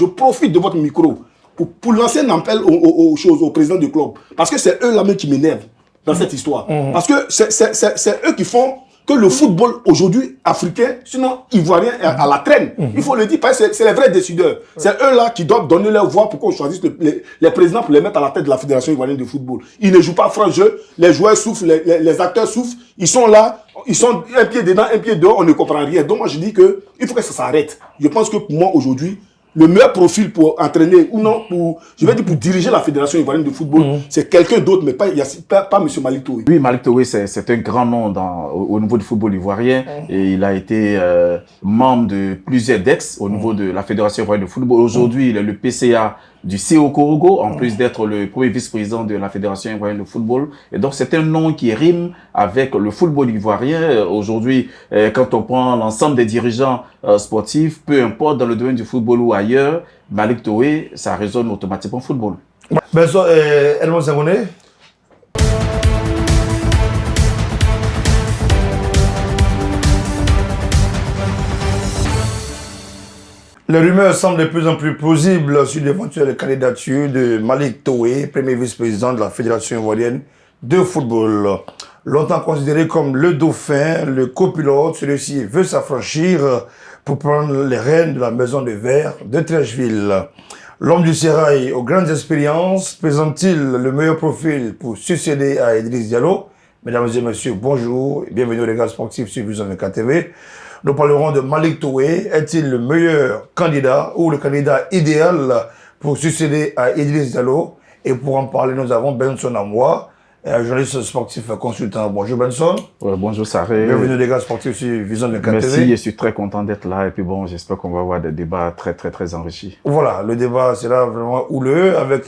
Je profite de votre micro pour lancer un appel aux présidents du club. Parce que c'est eux là même qui m'énervent dans cette histoire. Parce que c'est eux qui font que le football aujourd'hui africain, sinon ivoirien, est à la traîne. Il faut le dire, parce que c'est les vrais décideurs. C'est eux là qui doivent donner leur voix pour qu'on choisisse les présidents pour les mettre à la tête de la Fédération ivoirienne de football. Ils ne jouent pas franc jeu, les joueurs souffrent, les acteurs souffrent, ils sont là, ils sont un pied dedans, un pied dehors, on ne comprend rien. Donc moi je dis qu'il faut que ça s'arrête. Je pense que pour moi aujourd'hui, le meilleur profil pour entraîner ou non, pour diriger la Fédération ivoirienne de football, c'est quelqu'un d'autre, mais pas M. Malick Touré. Oui, Malick Touré, c'est un grand nom au niveau du football ivoirien et il a été membre de plusieurs DEX au niveau de la Fédération ivoirienne de football. Aujourd'hui, il est le PCA du CO Korogo, en plus d'être le premier vice-président de la Fédération ivoirienne de football. Et donc, c'est un nom qui rime avec le football ivoirien. Aujourd'hui, quand on prend l'ensemble des dirigeants sportifs, peu importe dans le domaine du football ou ailleurs, Malick Touré, ça résonne automatiquement football. Benson, Edmond Senghone. Les rumeurs semblent de plus en plus plausibles sur l'éventuelle candidature de Malick Touré, premier vice-président de la Fédération ivoirienne de football. Longtemps considéré comme le dauphin, le copilote, celui-ci veut s'affranchir pour prendre les rênes de la maison de verre de Trècheville. L'homme du sérail aux grandes expériences présente-t-il le meilleur profil pour succéder à Idriss Diallo? Mesdames et messieurs, bonjour et bienvenue aux regards sportifs sur Vision 24 TV. Nous parlerons de Malick Touré. Est-il le meilleur candidat ou le candidat idéal pour succéder à Idriss Diallo? Et pour en parler, nous avons Benson Amoua, journaliste sportif consultant. Bonjour Benson. Ouais, bonjour Saré. Bienvenue aux regards sportifs sur Vision 24 TV. Merci, je suis très content d'être là. Et puis bon, j'espère qu'on va avoir des débats très enrichis. Voilà, le débat sera vraiment houleux avec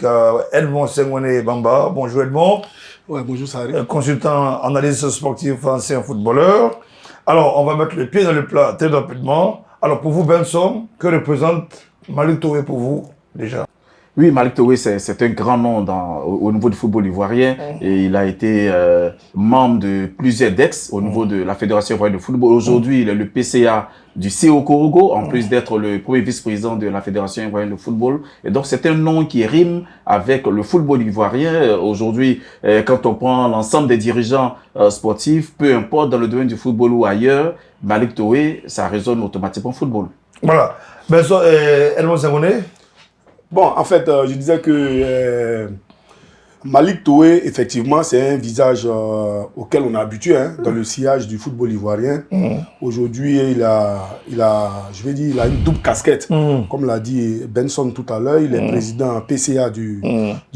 Edmond Senghone Bamba. Bonjour Edmond. Ouais, bonjour Saré. Consultant, analyste sportif, ancien footballeur. Alors, on va mettre les pieds dans le plat très rapidement. Alors, pour vous, Benson, que représente Malick Touré pour vous, déjà? Oui, Malick Touré, c'est un grand nom au niveau du football ivoirien et il a été membre de plusieurs DEX au niveau de la Fédération ivoirienne de football. Aujourd'hui, il est le PCA du CO Korogo, en plus d'être le premier vice-président de la Fédération ivoirienne de football. Et donc, c'est un nom qui rime avec le football ivoirien. Aujourd'hui, quand on prend l'ensemble des dirigeants sportifs, peu importe dans le domaine du football ou ailleurs, Malick Touré, ça résonne automatiquement football. Voilà. Benson, Edmond Senghone. Bon, en fait, je disais que Malick Touré, effectivement, c'est un visage auquel on est habitué dans le sillage du football ivoirien. Aujourd'hui, il a une double casquette. Comme l'a dit Benson tout à l'heure, il est président PCA du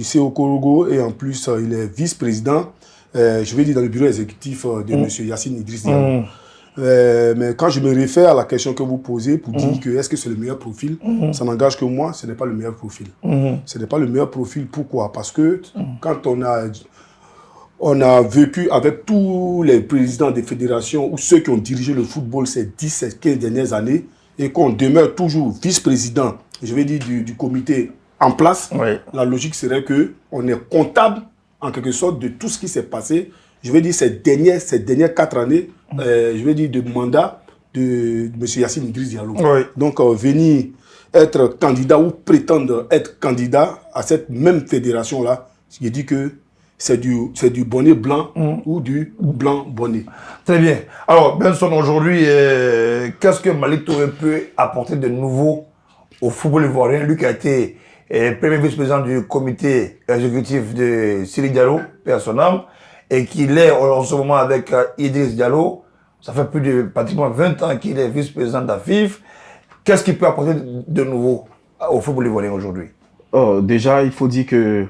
CO Korogo et en plus, il est vice-président, dans le bureau exécutif de M. Yacine Idriss Diallo. Mais quand je me réfère à la question que vous posez pour dire que est-ce que c'est le meilleur profil, ça n'engage que moi, ce n'est pas le meilleur profil. Ce n'est pas le meilleur profil, pourquoi? Parce que quand on a vécu avec tous les présidents des fédérations ou ceux qui ont dirigé le football ces 10-15 dernières années et qu'on demeure toujours vice-président, du comité en place, la logique serait qu'on est comptable en quelque sorte de tout ce qui s'est passé ces dernières 4 années, de mandat de M. Yacine Idriss Diallo. Donc, venir être candidat ou prétendre être candidat à cette même fédération-là, je dis que c'est du bonnet blanc ou du blanc bonnet. Très bien. Alors, Benson, aujourd'hui, qu'est-ce que Malick Touré peut apporter de nouveau au football ivoirien, lui qui a été premier vice-président du comité exécutif de Siri Diallo, paix à son âme, et qu'il est en ce moment avec Idriss Diallo. Ça fait plus de pratiquement 20 ans qu'il est vice-président de la FIF. Qu'est-ce qu'il peut apporter de nouveau au football ivoirien aujourd'hui? Déjà, il faut dire que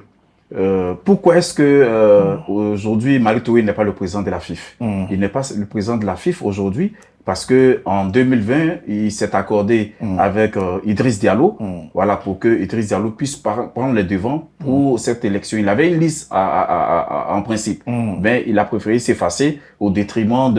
pourquoi est-ce que aujourd'hui Malick Touré n'est pas le président de la FIF? Il n'est pas le président de la FIF aujourd'hui parce que en 2020, il s'est accordé avec Idriss Diallo, voilà, pour que Idriss Diallo puisse prendre les devants pour cette élection. Il avait une liste en principe, mais il a préféré s'effacer au détriment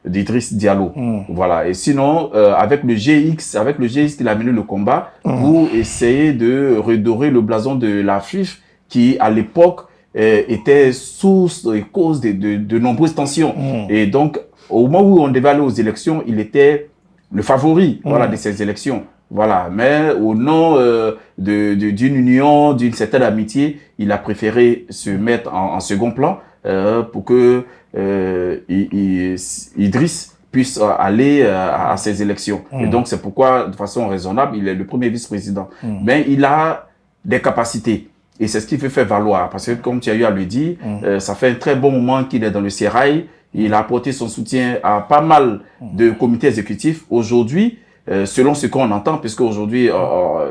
d'Idriss Diallo. Voilà. Et sinon, avec le GX, il a mené le combat pour essayer de redorer le blason de la FIF qui, à l'époque, était source et cause de nombreuses tensions. Et donc, au moment où on devait aller aux élections, il était le favori de ces élections. Voilà, mais au nom d'une union, d'une certaine amitié, il a préféré se mettre en second plan pour que Idriss puisse aller à ces élections. Et donc, c'est pourquoi, de façon raisonnable, il est le premier vice-président. Mais il a des capacités. Et c'est ce qu'il veut faire valoir. Parce que, comme tu as eu à le dire, ça fait un très bon moment qu'il est dans le sérail. Il a apporté son soutien à pas mal de comités exécutifs. Aujourd'hui, selon ce qu'on entend, puisque aujourd'hui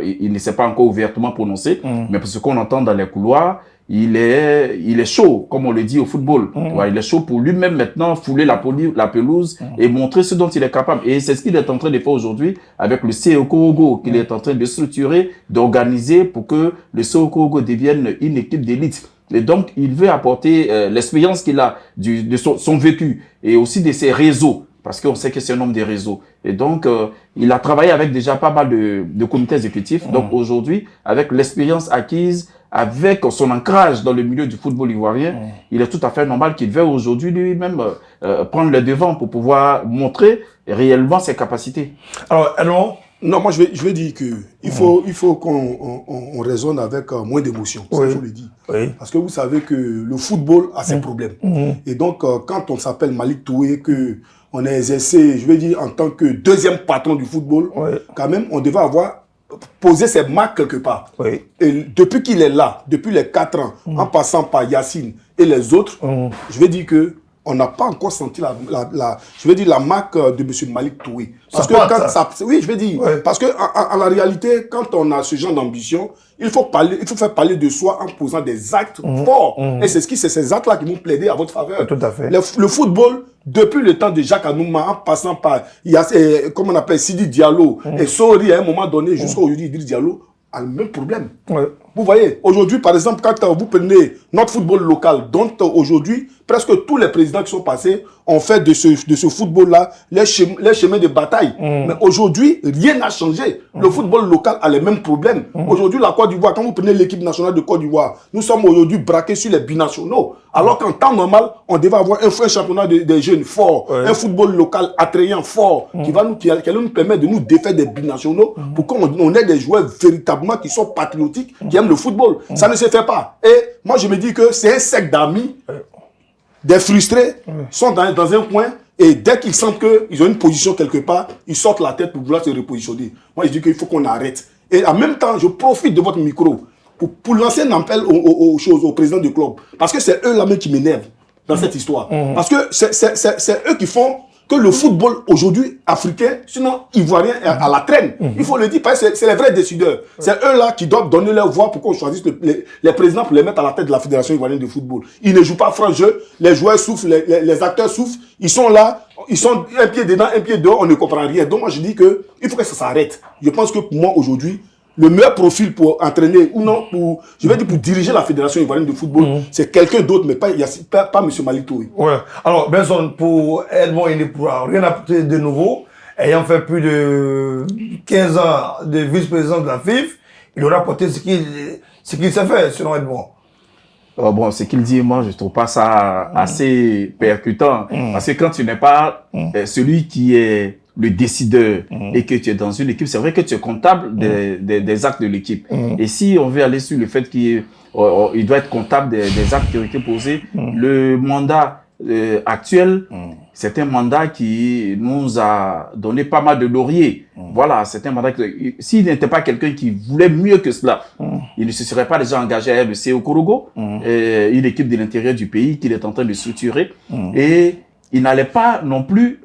il ne s'est pas encore ouvertement prononcé, mais pour ce qu'on entend dans les couloirs, il est chaud, comme on le dit au football. Ouais, il est chaud pour lui-même maintenant fouler la pelouse et montrer ce dont il est capable. Et c'est ce qu'il est en train de faire aujourd'hui avec le CO Korogo, qu'il est en train de structurer, d'organiser pour que le CO Korogo devienne une équipe d'élite. Et donc, il veut apporter l'expérience qu'il a de son vécu et aussi de ses réseaux, parce qu'on sait que c'est un homme des réseaux. Et donc, il a travaillé avec déjà pas mal de comités exécutifs. Donc, aujourd'hui, avec l'expérience acquise, avec son ancrage dans le milieu du football ivoirien, il est tout à fait normal qu'il veuille aujourd'hui lui-même prendre le devant pour pouvoir montrer réellement ses capacités. Alors, non, moi je vais dire que il faut qu'on raisonne avec moins d'émotion. Oui. Je le dis. Oui. Parce que vous savez que le football a ses problèmes. Et donc quand on s'appelle Malick Toué, que on a exercé, je vais dire en tant que deuxième patron du football, quand même on devait avoir posé ses marques quelque part. Oui. Et depuis qu'il est là, depuis les 4 ans, en passant par Yacine et les autres, je vais dire que on n'a pas encore senti la marque de M. Malick Toué. Parce oui, je vais dire. Ouais. Parce que en la réalité, quand on a ce genre d'ambition, il faut faire parler de soi en posant des actes forts. Et c'est ces actes-là qui vont plaider à votre faveur. Tout à fait. Le football, depuis le temps de Jacques Anouma, en passant par, comme on appelle Sidi Diallo, et Sori à un moment donné, jusqu'à aujourd'hui, Idriss Diallo, a le même problème. Ouais. Vous voyez, aujourd'hui, par exemple, quand vous prenez notre football local, dont aujourd'hui, presque tous les présidents qui sont passés ont fait de ce football-là les chemins de bataille. Mais aujourd'hui, rien n'a changé. Le football local a les mêmes problèmes. Aujourd'hui, la Côte d'Ivoire, quand vous prenez l'équipe nationale de Côte d'Ivoire, nous sommes aujourd'hui braqués sur les binationaux. Alors qu'en temps normal, on devait avoir un championnat des jeunes fort, un football local attrayant fort, qui allait nous permettre de nous défaire des binationaux pour qu'on ait des joueurs véritablement qui sont patriotiques, qui aiment le football. Ça ne se fait pas. Et moi, je me dis que c'est un cercle d'amis, des frustrés, sont dans un coin, et dès qu'ils sentent qu'ils ont une position quelque part, ils sortent la tête pour vouloir se repositionner. Moi, je dis qu'il faut qu'on arrête. Et en même temps, je profite de votre micro pour lancer un appel aux présidents du club. Parce que c'est eux là même qui m'énervent dans cette histoire. Parce que c'est eux qui font que le football aujourd'hui africain, sinon ivoirien, est à la traîne. Il faut le dire, parce que c'est les vrais décideurs. C'est eux là qui doivent donner leur voix pour qu'on choisisse les présidents pour les mettre à la tête de la Fédération ivoirienne de football. Ils ne jouent pas franc jeu, les joueurs souffrent, les acteurs souffrent, ils sont là, ils sont un pied dedans, un pied dehors, on ne comprend rien. Donc moi je dis que il faut que ça s'arrête. Je pense que pour moi aujourd'hui, le meilleur profil pour entraîner, ou non, pour diriger la Fédération ivoirienne de football, c'est quelqu'un d'autre, mais pas M. Malick Toué. Ouais. Alors, Benson, pour Edmond, il ne pourra rien apporter de nouveau. Ayant fait plus de 15 ans de vice-président de la FIF, il aura apporté ce qu'il sait faire, selon Edmond. Bon, ce qu'il dit, moi, je trouve pas ça assez percutant. Parce que quand tu n'es pas celui qui est le décideur et que tu es dans une équipe, c'est vrai que tu es comptable des actes de l'équipe. Et si on veut aller sur le fait qu'il doit être comptable des actes qui ont été posés, le mandat actuel, c'est un mandat qui nous a donné pas mal de lauriers. Voilà, c'est un mandat s'il n'était pas quelqu'un qui voulait mieux que cela, il ne se serait pas déjà engagé à le CO Korogo, une équipe de l'intérieur du pays qu'il est en train de structurer. Et il n'allait pas non plus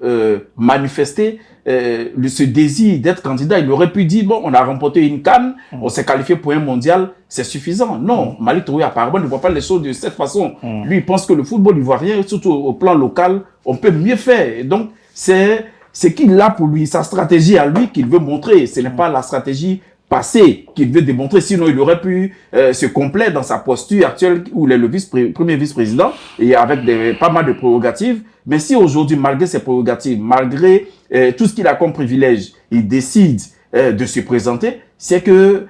manifester ce désir d'être candidat. Il aurait pu dire, bon, on a remporté une CAN, on s'est qualifié pour un mondial, c'est suffisant. Non, Malick Toué apparemment ne voit pas les choses de cette façon. Lui, il pense que le football ivoirien, surtout au plan local, on peut mieux faire. Et donc, c'est ce qu'il a pour lui, sa stratégie à lui qu'il veut montrer. Ce n'est pas la stratégie passé qu'il veut démontrer, sinon il aurait pu se complaire dans sa posture actuelle où il est le premier vice-président et avec pas mal de prérogatives. Mais si aujourd'hui, malgré ses prérogatives, malgré tout ce qu'il a comme privilège, il décide de se présenter, c'est que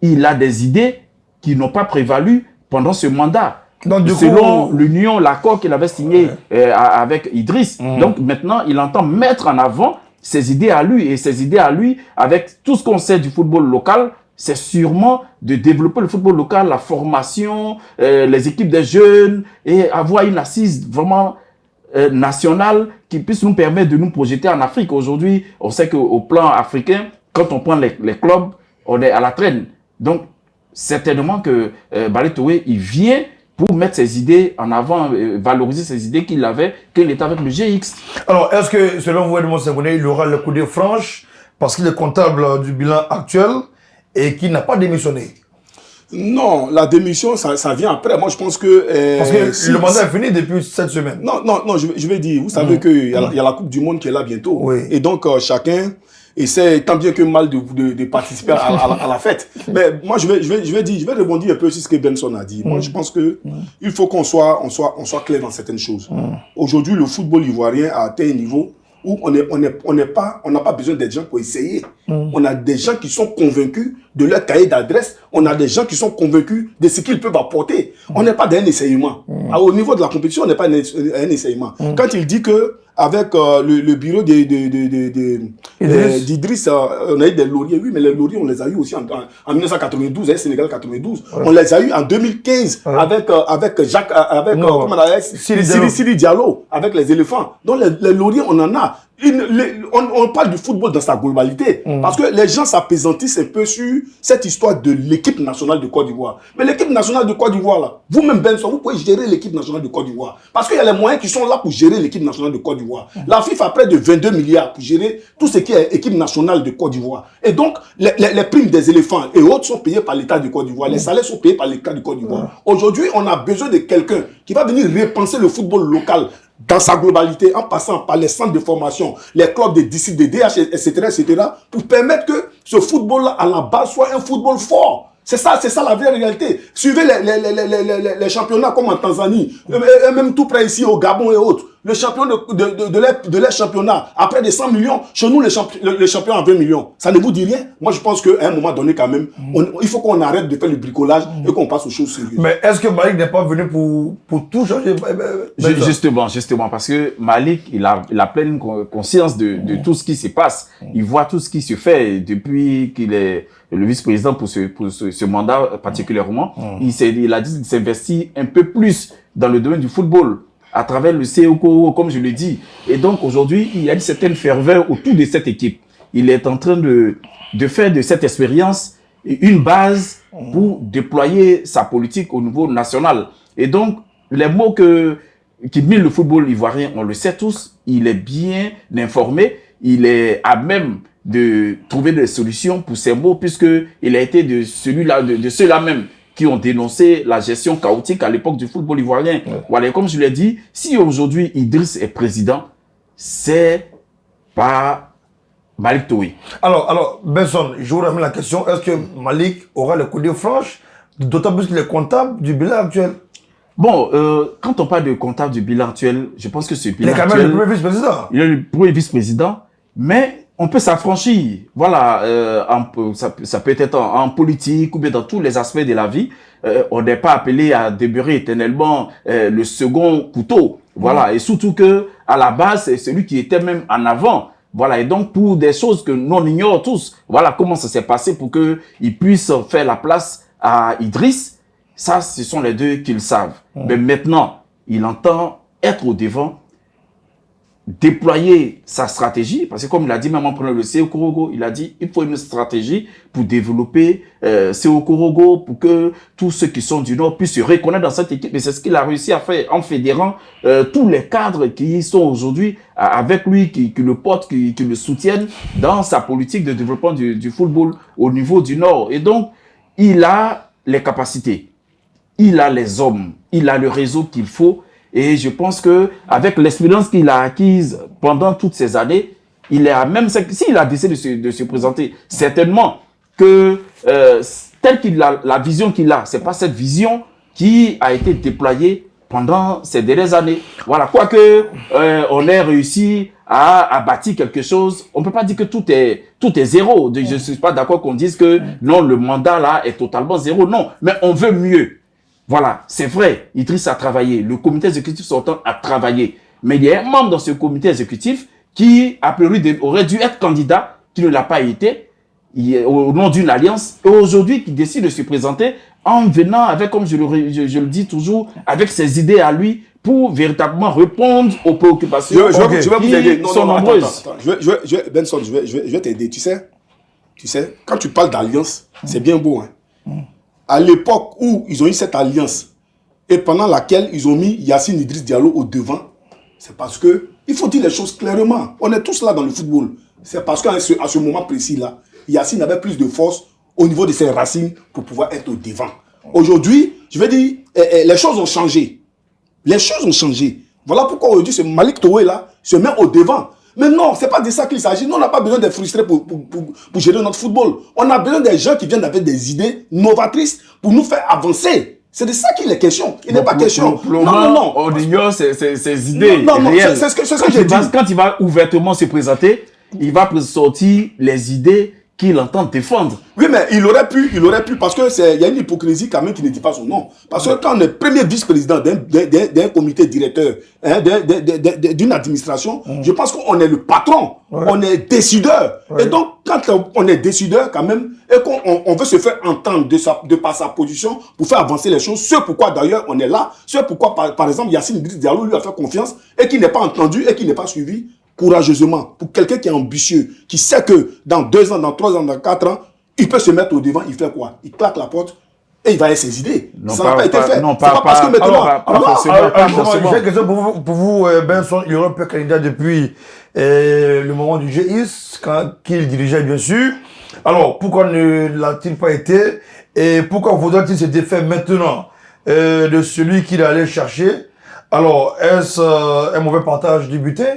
il a des idées qui n'ont pas prévalu pendant ce mandat. Donc, selon l'union, l'accord qu'il avait signé avec Idriss. Donc maintenant, il entend mettre en avant ses idées à lui. Et ses idées à lui, avec tout ce qu'on sait du football local, c'est sûrement de développer le football local, la formation, les équipes des jeunes, et avoir une assise vraiment nationale qui puisse nous permettre de nous projeter en Afrique. Aujourd'hui, on sait qu'au plan africain, quand on prend les clubs, on est à la traîne. Donc, certainement que Malick Touré, il vient pour mettre ses idées en avant, valoriser ses idées qu'il avait, qu'il était avec le GX. Alors, est-ce que, selon vous, Edmond Senghouné, il aura le coup de franche parce qu'il est comptable du bilan actuel et qu'il n'a pas démissionné? Non, la démission, ça vient après. Moi, je pense que... parce que le mandat est fini depuis 7 semaines. Non, je vais dire, vous savez qu'il y a la Coupe du Monde qui est là bientôt. Oui. Et donc, chacun essaie tant bien que mal de participer à la fête. Mais moi, je vais rebondir un peu sur ce que Benson a dit. Moi, je pense que il faut qu'on soit clair dans certaines choses. Aujourd'hui, le football ivoirien a atteint un niveau où on n'a pas besoin des gens pour essayer. On a des gens qui sont convaincus de leur cahier d'adresse. On a des gens qui sont convaincus de ce qu'ils peuvent apporter. On n'est pas d'un essayement. Au niveau de la compétition, on n'est pas un essayement. Quand il dit que avec le bureau d'Idriss, on a eu des lauriers. Oui, mais les lauriers, on les a eu aussi en 1992, Sénégal 92. Ouais. On les a eu en 2015 avec Jacques, comment on a Siri Diallo, avec les éléphants. Donc les lauriers, on en a. On parle du football dans sa globalité. Parce que les gens s'appesantissent un peu sur cette histoire de l'équipe nationale de Côte d'Ivoire. Mais l'équipe nationale de Côte d'Ivoire, là, vous-même, Benson, vous pouvez gérer l'équipe nationale de Côte d'Ivoire. Parce qu'il y a les moyens qui sont là pour gérer l'équipe nationale de Côte d'Ivoire. La FIFA a près de 22 milliards pour gérer tout ce qui est équipe nationale de Côte d'Ivoire. Et donc, les primes des éléphants et autres sont payées par l'État de Côte d'Ivoire. Les salaires sont payés par l'État de Côte d'Ivoire. Aujourd'hui, on a besoin de quelqu'un qui va venir repenser le football local dans sa globalité, en passant par les centres de formation, les clubs de DC, de DH, etc., pour permettre que ce football-là, à la base, soit un football fort. C'est ça la vraie réalité. Suivez les championnats comme en Tanzanie, et même tout près ici au Gabon et autres. Le champion de leur championnat, après des 100 millions, chez nous, les champions à 20 millions. Ça ne vous dit rien? Moi, je pense qu'à un moment donné, quand même, il faut qu'on arrête de faire le bricolage et qu'on passe aux choses sérieuses. Mais est-ce que Malick n'est pas venu pour tout changer? Justement, parce que Malick, il a pleine conscience de tout ce qui se passe. Il voit tout ce qui se fait depuis qu'il est le vice-président pour ce mandat particulièrement. Il a dit qu'il s'investit un peu plus dans le domaine du football, à travers le COCO, comme je le dis. Et donc, aujourd'hui, il y a une certaine ferveur autour de cette équipe. Il est en train de faire de cette expérience une base pour déployer sa politique au niveau national. Et donc, les mots qui minent le football ivoirien, on le sait tous, il est bien informé, il est à même de trouver des solutions pour ces mots, puisqu'il a été de ceux-là même qui ont dénoncé la gestion chaotique à l'époque du football ivoirien. Voilà, comme je l'ai dit, si aujourd'hui Idriss est président, c'est pas Malick Touré. Alors, Benson, je vous ramène la question, est-ce que Malick aura le coup de franche, d'autant plus qu'il est comptable du bilan actuel? Bon, quand on parle de comptable du bilan actuel, je pense que ce bilan actuel... Il est quand même le premier vice-président. Il est le premier vice-président, mais on peut s'affranchir. Voilà, ça peut être en politique ou bien dans tous les aspects de la vie. On n'est pas appelé à demeurer éternellement le second couteau. Voilà, et surtout que à la base, c'est celui qui était même en avant. Voilà, et donc pour des choses que l'on ignore tous, voilà comment ça s'est passé pour qu'il puisse faire la place à Idriss. Ça, ce sont les deux qui le savent. Mais maintenant, il entend être au devant, déployer sa stratégie, parce que comme il a dit, même en prenant le COCO, il a dit il faut une stratégie pour développer COCO, pour que tous ceux qui sont du Nord puissent se reconnaître dans cette équipe. Et c'est ce qu'il a réussi à faire en fédérant tous les cadres qui sont aujourd'hui avec lui, qui le portent, qui le soutiennent dans sa politique de développement du football au niveau du Nord. Et donc, il a les capacités, il a les hommes, il a le réseau qu'il faut. Et je pense que avec l'expérience qu'il a acquise pendant toutes ces années, il est à même s'il a décidé de se présenter, certainement que telle qu'il a la vision qu'il a, c'est pas cette vision qui a été déployée pendant ces dernières années. Voilà, quoique on ait réussi à bâtir quelque chose, on peut pas dire que tout est zéro. Je suis pas d'accord qu'on dise que non, le mandat là est totalement zéro. Non, mais on veut mieux. Voilà, c'est vrai, Idriss a travaillé, le comité exécutif sortant a travaillé. Mais il y a un membre dans ce comité exécutif qui, a priori, aurait dû être candidat, qui ne l'a pas été, au nom d'une alliance, et aujourd'hui qui décide de se présenter en venant avec, comme je le dis toujours, avec ses idées à lui pour véritablement répondre aux préoccupations je vais vous aider. Sont nombreuses. Attends. Benson, je vais t'aider. Tu sais, quand tu parles d'alliance, c'est bien beau. Hein. À l'époque où ils ont eu cette alliance et pendant laquelle ils ont mis Yacine Idriss Diallo au devant, c'est parce que, il faut dire les choses clairement. On est tous là dans le football. C'est parce qu'à ce moment précis-là, Yacine avait plus de force au niveau de ses racines pour pouvoir être au devant. Aujourd'hui, je vais dire, les choses ont changé. Les choses ont changé. Voilà pourquoi aujourd'hui, ce Malick Touré là se met au devant. Mais non, c'est pas de ça qu'il s'agit. Nous, on n'a pas besoin d'être frustrés pour gérer notre football. On a besoin des gens qui viennent avec des idées novatrices pour nous faire avancer. C'est de ça qu'il est question. Il n'est pas question. Non. On ignore ces idées. Non, c'est ce que j'ai dit. Quand il va ouvertement se présenter, il va sortir les idées qu'il entend défendre. Oui, mais il aurait pu, parce que il y a une hypocrisie quand même qui ne dit pas son nom. Parce que quand on est premier vice-président d'un comité directeur, hein, d'une administration, je pense qu'on est le patron, on est décideur. Et donc, quand on est décideur quand même, et qu'on veut se faire entendre de par sa position pour faire avancer les choses, c'est pourquoi d'ailleurs on est là, c'est pourquoi par exemple Yacine Idriss Diallo lui a fait confiance et qui n'est pas entendu et qui n'est pas suivi courageusement, pour quelqu'un qui est ambitieux, qui sait que dans 2 ans, dans 3 ans, dans 4 ans, il peut se mettre au devant, il fait quoi? Il claque la porte et il va avoir ses idées. Non, ça n'a pas été fait. Non, pas parce que maintenant... J'ai une question pour vous, Benson. Il y aurait peu candidat depuis le moment du GIS, qu'il dirigeait bien sûr. Alors, pourquoi ne l'a-t-il pas été? Et pourquoi faudrait-il se défaire maintenant de celui qu'il allait chercher? Alors, est-ce un mauvais partage du butin?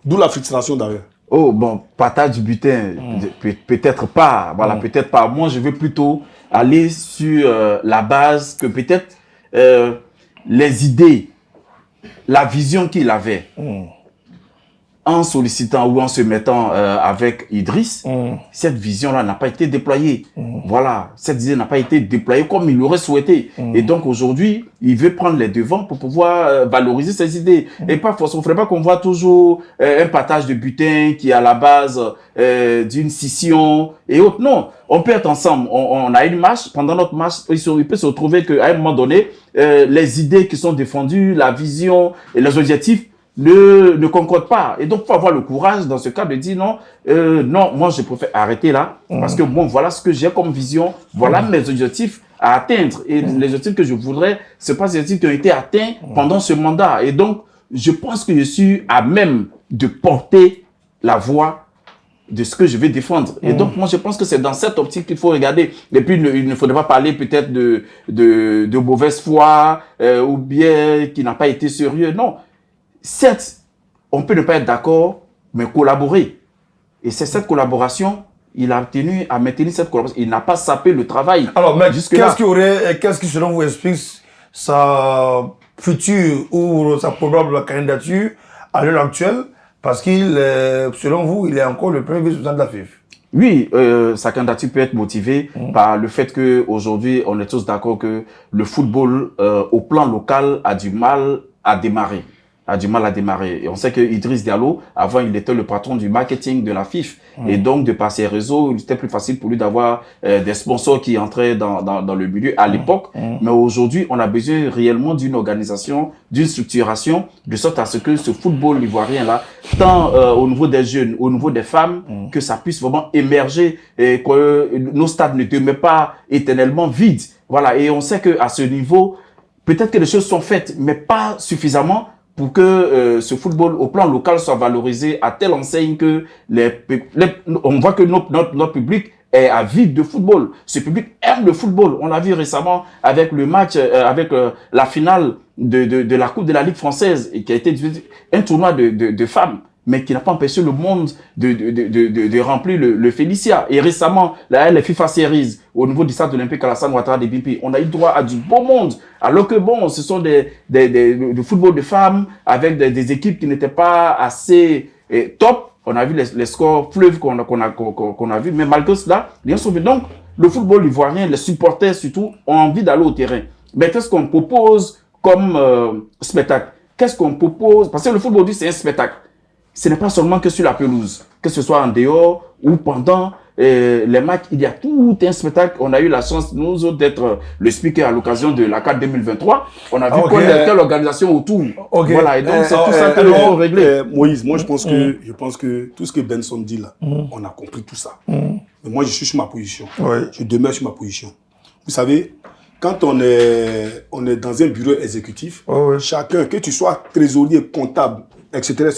D'où la frustration d'ailleurs. Oh, bon, partage du butin, peut-être pas. Voilà, peut-être pas. Moi, je veux plutôt aller sur la base que peut-être les idées, la vision qu'il avait en sollicitant ou en se mettant avec Idriss, cette vision-là n'a pas été déployée. Voilà, cette idée n'a pas été déployée comme il l'aurait souhaité. Et donc aujourd'hui, il veut prendre les devants pour pouvoir valoriser ses idées. Et pas forcément, il ne faudrait pas qu'on voit toujours un partage de butin qui est à la base d'une scission et autres. Non, on peut être ensemble. On a une marche. Pendant notre marche, il peut se retrouver qu'à un moment donné, les idées qui sont défendues, la vision et les objectifs ne concorde pas. Et donc, il faut avoir le courage, dans ce cas, de dire non, non, moi, je préfère arrêter là, parce que bon, voilà ce que j'ai comme vision, voilà mes objectifs à atteindre. Et les objectifs que je voudrais, c'est pas des objectifs qui ont été atteints pendant ce mandat. Et donc, je pense que je suis à même de porter la voix de ce que je vais défendre. Et donc, moi, je pense que c'est dans cette optique qu'il faut regarder. Et puis, il ne faudrait pas parler peut-être de mauvaise foi, ou bien qui n'a pas été sérieux. Non. Certes, on peut ne pas être d'accord, mais collaborer. Et c'est cette collaboration, il a tenu à maintenir cette collaboration. Il n'a pas sapé le travail. Alors, mais qu'est-ce qui, selon vous, explique sa future ou sa probable candidature à l'heure actuelle? Parce qu'il, selon vous, il est encore le premier vice-président de la FIF. Oui, sa candidature peut être motivée par le fait qu'aujourd'hui, on est tous d'accord que le football, au plan local, a du mal à démarrer. Et on sait que Idriss Diallo, avant, il était le patron du marketing de la FIF. Et donc, de par ses réseaux, il était plus facile pour lui d'avoir des sponsors qui entraient dans le milieu à l'époque. Mais aujourd'hui, on a besoin réellement d'une organisation, d'une structuration, de sorte à ce que ce football ivoirien-là, tant au niveau des jeunes, au niveau des femmes, que ça puisse vraiment émerger et que nos stades ne demeurent pas éternellement vides. Voilà. Et on sait qu'à ce niveau, peut-être que les choses sont faites, mais pas suffisamment pour que ce football au plan local soit valorisé à telle enseigne que on voit que notre public est avide de football. Ce public aime le football. On l'a vu récemment avec le match, avec la finale de la Coupe de la Ligue française, et qui a été un tournoi de femmes, mais qui n'a pas empêché le monde de remplir le Félicia. Et récemment, les FIFA Series, au niveau du stade olympique Alassane Ouattara de Bimpi, on a eu droit à du beau monde. Alors que bon, ce sont du football de femmes, avec des équipes qui n'étaient pas assez top. On a vu les scores fleuves qu'on a vu, mais malgré cela, bien sûr. Donc, le football ivoirien, les supporters surtout, ont envie d'aller au terrain. Mais qu'est-ce qu'on propose comme spectacle? Qu'est-ce qu'on propose? Parce que le football, c'est un spectacle. ce n'est pas seulement que sur la pelouse, que ce soit en dehors ou pendant les matchs, il y a tout un spectacle. On a eu la chance, nous autres, d'être le speaker à l'occasion de la CAN 2023. On a vu quelle organisation autour. Voilà, et donc c'est tout ça que nous faut régler. Moïse, moi je pense que tout ce que Benson dit là, on a compris tout ça. Mais moi je suis sur ma position. Je demeure sur ma position. Vous savez, quand on est dans un bureau exécutif, chacun, que tu sois trésorier, comptable, etc.,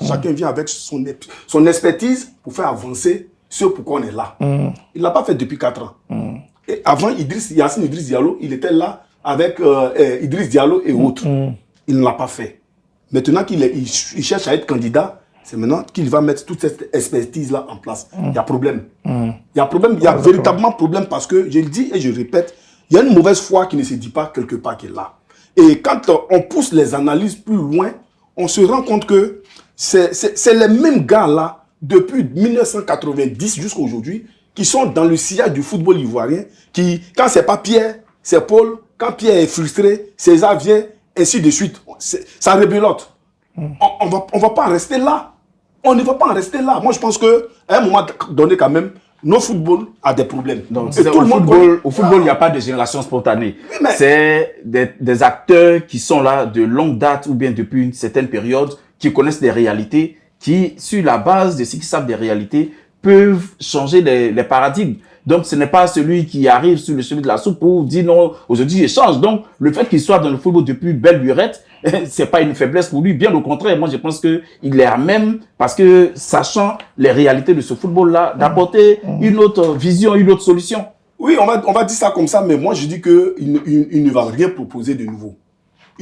chacun vient avec son expertise pour faire avancer ce pourquoi on est là. Il ne l'a pas fait depuis 4 ans. Et avant, Yacine Idriss Diallo, il était là avec Idriss Diallo et autres. Il ne l'a pas fait. Maintenant qu'il cherche à être candidat, c'est maintenant qu'il va mettre toute cette expertise-là en place. Il y a problème. Il y a problème, il y a véritablement problème parce que, je le dis et je répète, il y a une mauvaise foi qui ne se dit pas quelque part qu'elle est là. Et quand on pousse les analyses plus loin, on se rend compte que c'est les mêmes gars-là, depuis 1990 jusqu'à aujourd'hui, qui sont dans le sillage du football ivoirien, qui, quand c'est pas Pierre, c'est Paul, quand Pierre est frustré, César vient, ainsi de suite. Ça rebelote. On va pas en rester là. On ne va pas en rester là. Moi, je pense qu'à un moment donné, quand même, nos football a des problèmes. Donc, au football, il n'y a pas de génération spontanée. C'est des acteurs qui sont là de longue date ou bien depuis une certaine période, qui connaissent des réalités, qui, sur la base de ce qu'ils savent des réalités, peuvent changer les paradigmes. Donc, ce n'est pas celui qui arrive sur le chemin de la soupe pour dire non, aujourd'hui, je change. Donc, le fait qu'il soit dans le football depuis belle lurette, c'est pas une faiblesse pour lui. Bien au contraire, moi, je pense qu'il est à même, parce que, sachant les réalités de ce football-là, d'apporter une autre vision, une autre solution. Oui, on va dire ça comme ça, mais moi, je dis qu'il ne va rien proposer de nouveau.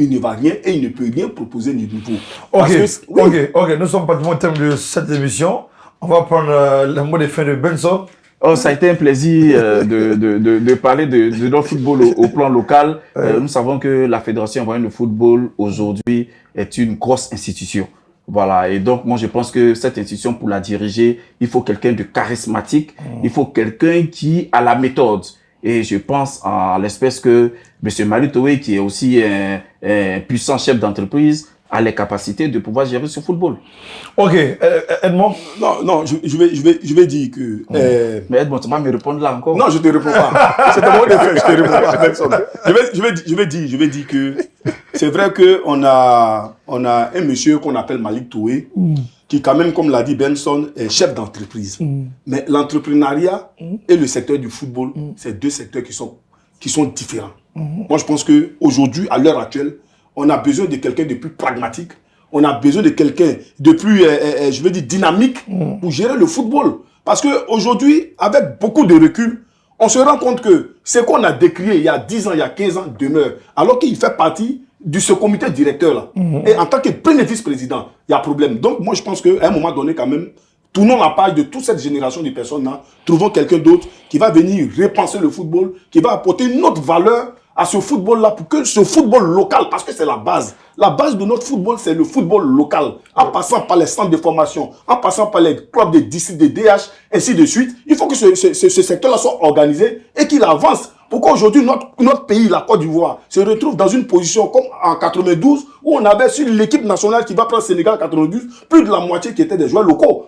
Il ne va rien et il ne peut rien proposer de nouveau. Ok, nous sommes pratiquement au terme de cette émission. On va prendre le mot de fin de Benson. Oh, ça a été un plaisir de parler de notre football au plan local. Nous savons que la Fédération ivoirienne de football aujourd'hui est une grosse institution. Voilà, et donc moi je pense que cette institution, pour la diriger, il faut quelqu'un de charismatique, il faut quelqu'un qui a la méthode. Et je pense en l'espèce que M. Malick Touré, qui est aussi un puissant chef d'entreprise, a les capacités de pouvoir gérer ce football. Ok, Edmond. Non, je vais dire que... Mais Edmond, tu vas me répondre là encore. Non, je ne te réponds pas. C'est un mot de fait, je ne te réponds pas. Personne. Je vais dire que c'est vrai qu'on a un monsieur qu'on appelle Malick Touré, qui quand même, comme l'a dit Benson, est chef d'entreprise. Mais l'entrepreneuriat et le secteur du football, c'est deux secteurs qui sont différents. Moi, je pense qu'aujourd'hui, à l'heure actuelle, on a besoin de quelqu'un de plus pragmatique. On a besoin de quelqu'un de plus, je veux dire, dynamique pour gérer le football. Parce qu'aujourd'hui, avec beaucoup de recul, on se rend compte que ce qu'on a décrié il y a 10 ans, il y a 15 ans demeure. Alors qu'il fait partie de ce comité directeur-là. Et en tant que premier vice-président, il y a problème. Donc, moi, je pense qu'à un moment donné, quand même, tournons la page de toute cette génération de personnes-là. Trouvons quelqu'un d'autre qui va venir repenser le football, qui va apporter une autre valeur à ce football-là, pour que ce football local, parce que c'est la base. La base de notre football, c'est le football local. En passant par les centres de formation, en passant par les clubs de district, de DH, ainsi de suite. Il faut que ce secteur-là soit organisé et qu'il avance. Pourquoi aujourd'hui, notre pays, la Côte d'Ivoire, se retrouve dans une position comme en 92, où on avait sur l'équipe nationale qui va prendre Sénégal en 92, plus de la moitié qui étaient des joueurs locaux.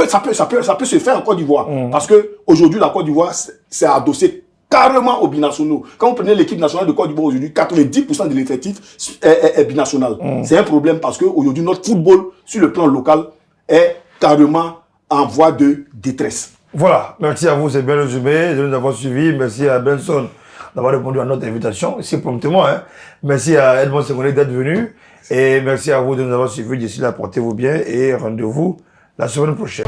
Ça peut se faire en Côte d'Ivoire. Parce que aujourd'hui, la Côte d'Ivoire, c'est adossé carrément aux binationaux. Quand vous prenez l'équipe nationale de Côte d'Ivoire aujourd'hui, 90% de l'effectif est binational. C'est un problème parce qu'aujourd'hui, notre football, sur le plan local, est carrément en voie de détresse. Voilà, merci à vous, c'est bien résumé, de nous avoir suivis. Merci à Benson d'avoir répondu à notre invitation, ici promptement. Merci à Edmond Senghoré d'être venu. Et merci à vous de nous avoir suivis. D'ici là, portez-vous bien et rendez-vous la semaine prochaine.